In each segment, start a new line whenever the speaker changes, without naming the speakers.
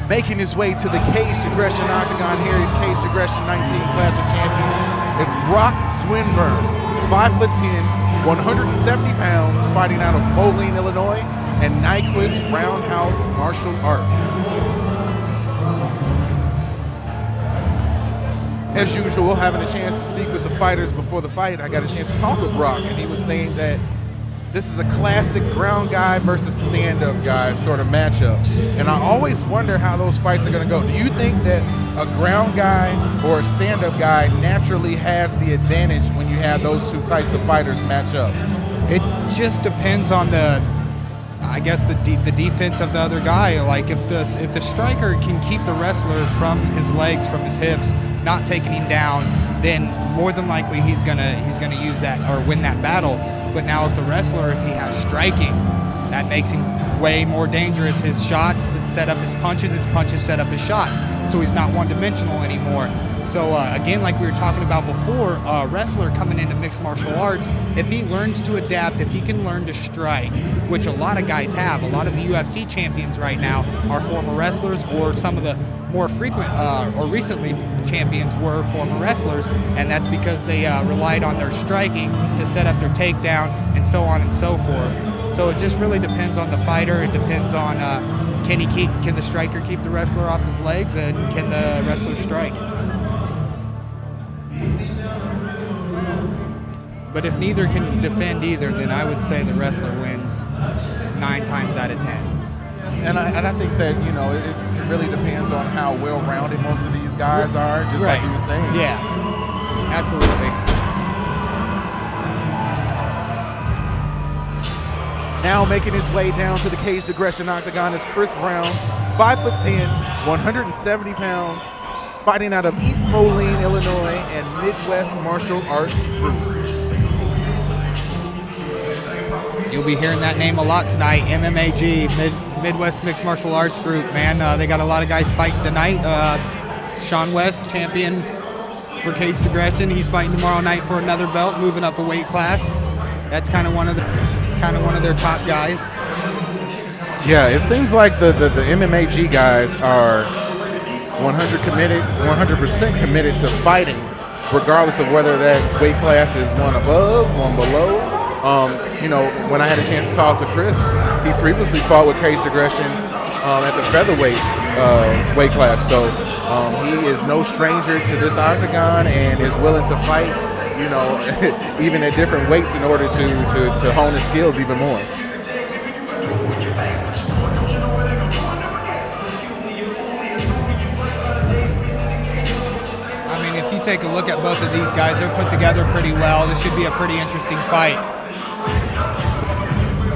Making his way to the Caged Aggression Octagon here at Caged Aggression 19 Clash of Champions, it's Brock Swinburn, 5'10", 170 pounds, fighting out of Moline, Illinois, and Nyquist Roundhouse Martial Arts. As usual, having a chance to speak with the fighters before the fight, I got a chance to talk with Brock, and he was saying that this is a classic ground guy versus stand-up guy sort of matchup. And I always wonder how those fights are going to go. Do you think that a ground guy or a stand-up guy naturally has the advantage when you have those two types of fighters match up?
It just depends on the defense of the other guy. Like if the striker can keep the wrestler from his legs, from his hips, not taking him down, then more than likely he's gonna use that or win that battle. But now if the wrestler, if he has striking, that makes him way more dangerous. His shots set up his punches set up his shots. So he's not one-dimensional anymore. So again, like we were talking about before, a wrestler coming into mixed martial arts, if he learns to adapt, if he can learn to strike, which a lot of guys have, a lot of the UFC champions right now are former wrestlers, or some of the more frequent or recently champions were former wrestlers, and that's because they relied on their striking to set up their takedown and so on and so forth. So it just really depends on the fighter. It depends on can the striker keep the wrestler off his legs, and can the wrestler strike? But if neither can defend either, then I would say the wrestler wins 9 times out of 10.
And I think that, you know, it really depends on how well-rounded most of these guys are, just
right.
like you were saying.
Yeah, absolutely.
Now making his way down to the Caged Aggression Octagon is Chris Brown, 5'10", 170 pounds, fighting out of East Moline, Illinois, and Midwest Martial Arts Group.
You'll be hearing that name a lot tonight, MMAG, Midwest Mixed Martial Arts Group, man. They got a lot of guys fighting tonight. Sean West, champion for Caged Aggression. He's fighting tomorrow night for another belt, moving up a weight class. That's kind of one of their top guys.
Yeah, it seems like the MMAG guys are 100% committed to fighting, regardless of whether that weight class is one above, one below. You know, when I had a chance to talk to Chris, he previously fought with Caged Aggression at the featherweight weight class. So he is no stranger to this octagon and is willing to fight, you know, even at different weights in order to hone his skills even more.
I mean, if you take a look at both of these guys, they're put together pretty well. This should be a pretty interesting fight.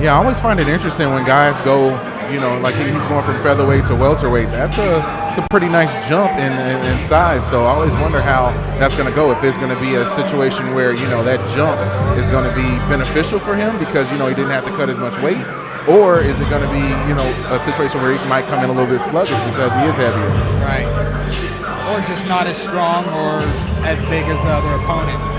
Yeah, I always find it interesting when guys go, you know, like he's going from featherweight to welterweight. It's a pretty nice jump in size. So I always wonder how that's going to go. If there's going to be a situation where, you know, that jump is going to be beneficial for him because, you know, he didn't have to cut as much weight, or is it going to be, you know, a situation where he might come in a little bit sluggish because he is heavier?
Right. Or just not as strong or as big as the other opponent.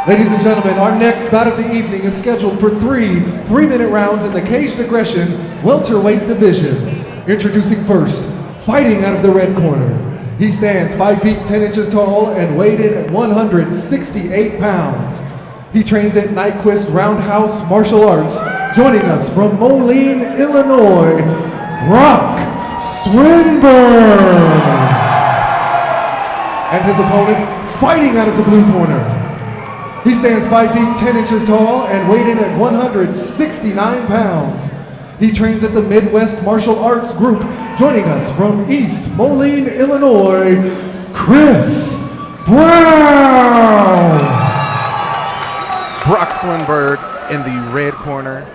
Ladies and gentlemen, our next bout of the evening is scheduled for 3 3-minute rounds in the Caged Aggression welterweight division. Introducing first, fighting out of the red corner. He stands 5 feet 10 inches tall and weighed in at 168 pounds. He trains at Nyquist Roundhouse Martial Arts. Joining us from Moline, Illinois, Brock Swinburn. And his opponent, fighting out of the blue corner. He stands 5 feet 10 inches tall and weighed in at 169 pounds. He trains at the Midwest Martial Arts Group. Joining us from East Moline, Illinois, Chris Brown.
Brock Swinburn in the red corner,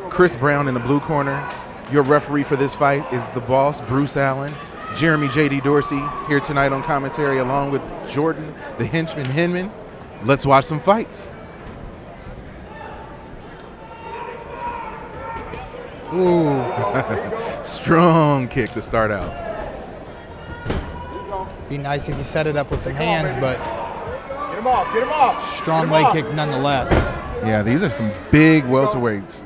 Chris Brown in the blue corner. Your referee for this fight is the boss, Bruce Allen. Jeremy J.D. Dorsey here tonight on commentary along with Jordan, the henchman Hinman. Let's watch some fights. Ooh, strong kick to start out.
Be nice if you set it up with some hands, but
Get him off, get him off.
Strong leg kick nonetheless.
Yeah, these are some big welterweights.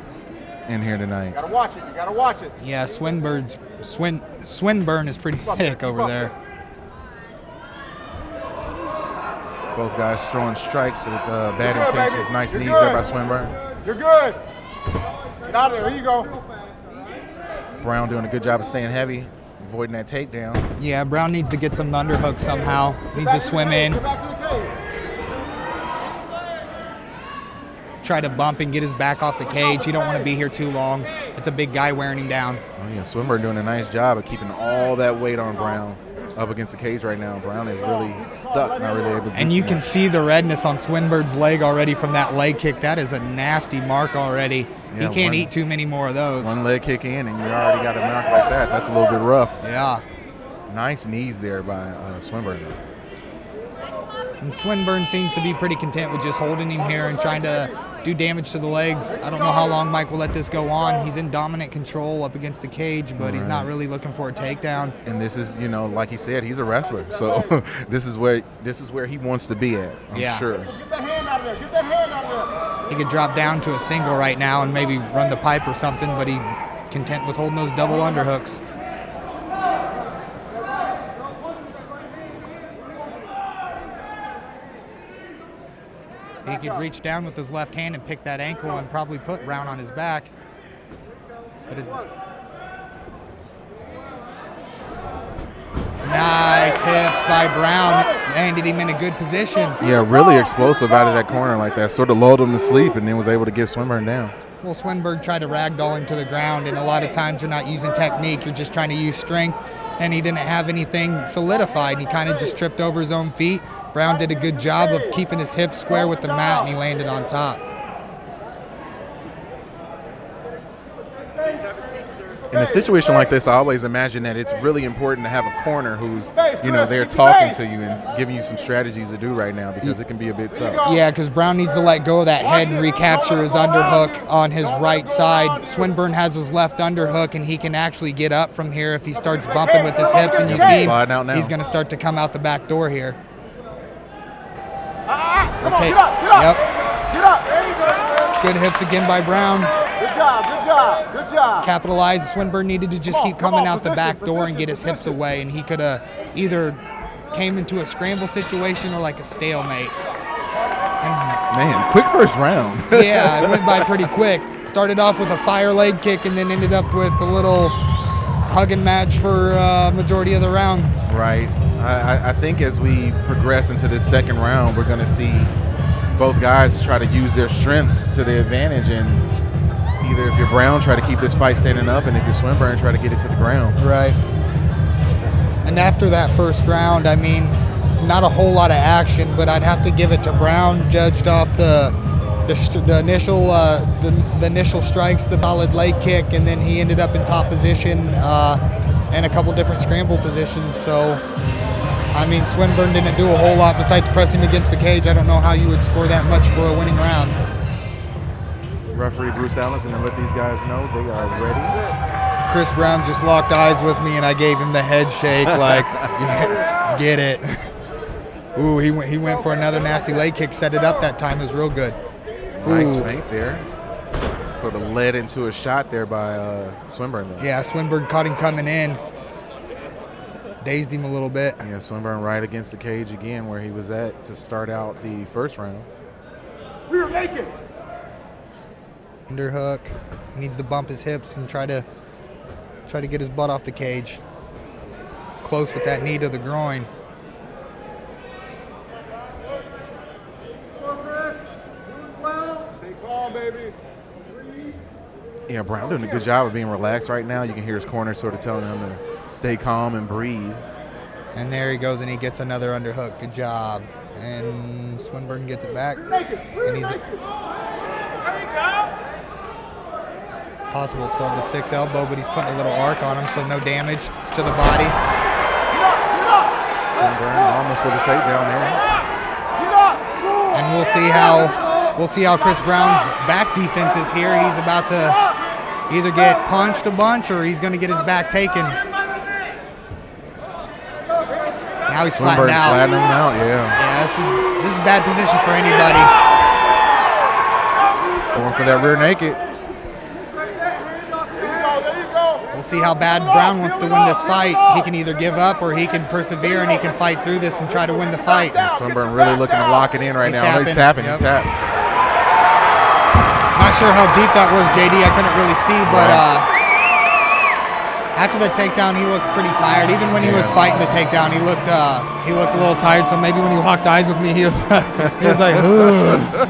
in here tonight.
You gotta watch it. You gotta watch it.
Yeah, Swinburn is pretty thick over there.
Both guys throwing strikes at bad
You're good,
intentions.
baby.
Nice
You're
knees
good.
there by Swinburn.
You're good. Get out of there. Here you go.
Brown doing a good job of staying heavy, avoiding that takedown.
Yeah, Brown needs to get some underhooks somehow. Needs to swim in.
Get back to the cage.
Try to bump and get his back off the cage. He don't want to be here too long. It's a big guy wearing him down.
Oh yeah, Swinburn doing a nice job of keeping all that weight on Brown up against the cage right now. Brown is really stuck, not really able to do
And you
that.
can see the redness on Swinburn's leg already from that leg kick. That is a nasty mark already.
Yeah,
He can't eat too many more of those.
One leg kick in and you already got a mark like that. That's a little bit rough.
Yeah.
Nice knees there by Swinburn.
And Swinburn seems to be pretty content with just holding him here and trying to do damage to the legs. I don't know how long Mike will let this go on. He's in dominant control up against the cage, but he's not really looking for a takedown.
And this is, you know, like he said, he's a wrestler. So this is where he wants to be at, I'm sure.
Get that hand out of there. Get that hand out of there.
He could drop down to a single right now and maybe run the pipe or something, but he's content with holding those double underhooks. He could reach down with his left hand and pick that ankle and probably put Brown on his back. But it's nice hips by Brown. Landed him in a good position.
Yeah, really explosive out of that corner like that. Sort of lulled him to sleep and then was able to get Swinburn down.
Well, Swinburn tried to ragdoll him to the ground, and a lot of times you're not using technique, you're just trying to use strength, and he didn't have anything solidified. He kind of just tripped over his own feet. Brown did a good job of keeping his hips square with the mat, and he landed on top.
In a situation like this, I always imagine that it's really important to have a corner who's, you know, there talking to you and giving you some strategies to do right now because it can be a bit tough.
Yeah, because Brown needs to let go of that head and recapture his underhook on his right side. Swinburn has his left underhook, and he can actually get up from here if he starts bumping with his hips, and you see
Sliding out now.
he's going to start to come out the back door here.
Come on, get up, get up.
Yep.
Get up. There you go.
Good hips again by Brown.
Good job, good job, good job.
Capitalized. Swinburn needed to just keep coming out the back door and get his hips away, and he could have either came into a scramble situation or like a stalemate. And
Man, quick first round.
yeah, it went by pretty quick. Started off with a fire leg kick and then ended up with a little hugging match for majority of the round.
Right. I think as we progress into this second round, we're going to see both guys try to use their strengths to their advantage, and either if you're Brown, try to keep this fight standing up, and if you're Swinburne, try to get it to the ground.
Right. And after that first round, I mean, not a whole lot of action, but I'd have to give it to Brown, judged off the initial strikes, the solid leg kick, and then he ended up in top position and a couple different scramble positions. So, I mean, Swinburn didn't do a whole lot besides press him against the cage. I don't know how you would score that much for a winning round.
Referee Bruce Allen's going to let these guys know they are ready.
Chris Brown just locked eyes with me, and I gave him the head shake like, yeah, get it. Ooh, he went for another nasty leg kick, set it up that time. It was real good.
Nice
Ooh.
feint there. Sort of led into a shot there by Swinburne.
Yeah, Swinburne caught him coming in. Dazed him a little bit.
Yeah, Swinburne right against the cage again where he was at to start out the first round.
Rear naked.
Underhook. He needs to bump his hips and try to get his butt off the cage. Close with that knee to the groin.
Stay calm, baby.
Yeah, Brown doing a good job of being relaxed right now. You can hear his corner sort of telling him to stay calm and breathe.
And there he goes, and he gets another underhook. Good job. And Swinburne gets it back. And he's possible 12-6 elbow, but he's putting a little arc on him, so no damage to the body.
Swinburne almost with a takedown there.
And we'll see how Chris Brown's back defense is here. He's about to either get punched a bunch or he's going to get his back taken. Now he's flattened out.
Flattening him out, yeah.
Yeah, this is a bad position for anybody.
Going for that rear naked.
we'll see how bad Brown wants to win this fight. He can either give up or he can persevere and he can fight through this and try to win the fight.
And Swinburn really looking to lock it in right now. He's tapping.
Yep.
He's tapping.
Not sure how deep that was, JD. I couldn't really see, but after the takedown, he looked pretty tired. Even when he was fighting the takedown, he looked a little tired. So maybe when he locked eyes with me, he was like, ugh.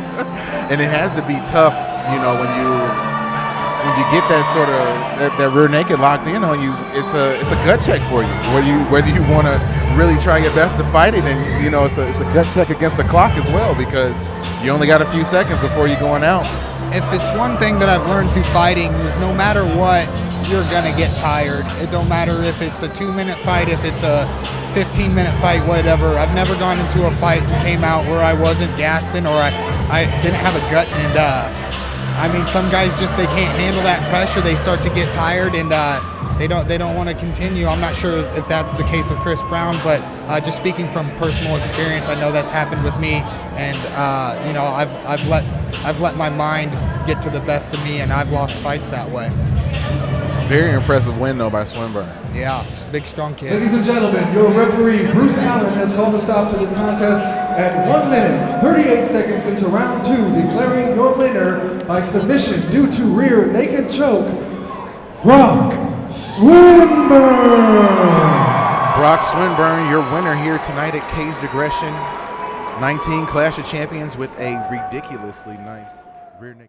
And it has to be tough, you know, when you get that sort of that rear naked locked in on you. It's a gut check for you. Whether you want to really try your best to fight it, and you know it's a gut check against the clock as well, because you only got a few seconds before you're going out.
If it's one thing that I've learned through fighting is no matter what, you're gonna get tired. It don't matter if it's a 2-minute fight, if it's a 15-minute fight, whatever. I've never gone into a fight and came out where I wasn't gasping or I didn't have a gut. And I mean, some guys just they can't handle that pressure. They start to get tired and they don't want to continue. I'm not sure if that's the case with Chris Brown, but just speaking from personal experience, I know that's happened with me. And you know, I've let my mind get to the best of me, and I've lost fights that way.
Very impressive win, though, by Swinburn.
Yeah, big, strong kid.
Ladies and gentlemen, your referee, Bruce Allen, has called a stop to this contest at 1 minute, 38 seconds into round 2, declaring your winner by submission due to rear naked choke, Brock Swinburn.
Brock Swinburn, your winner here tonight at Caged Aggression 19 Clash of Champions with a ridiculously nice rear naked.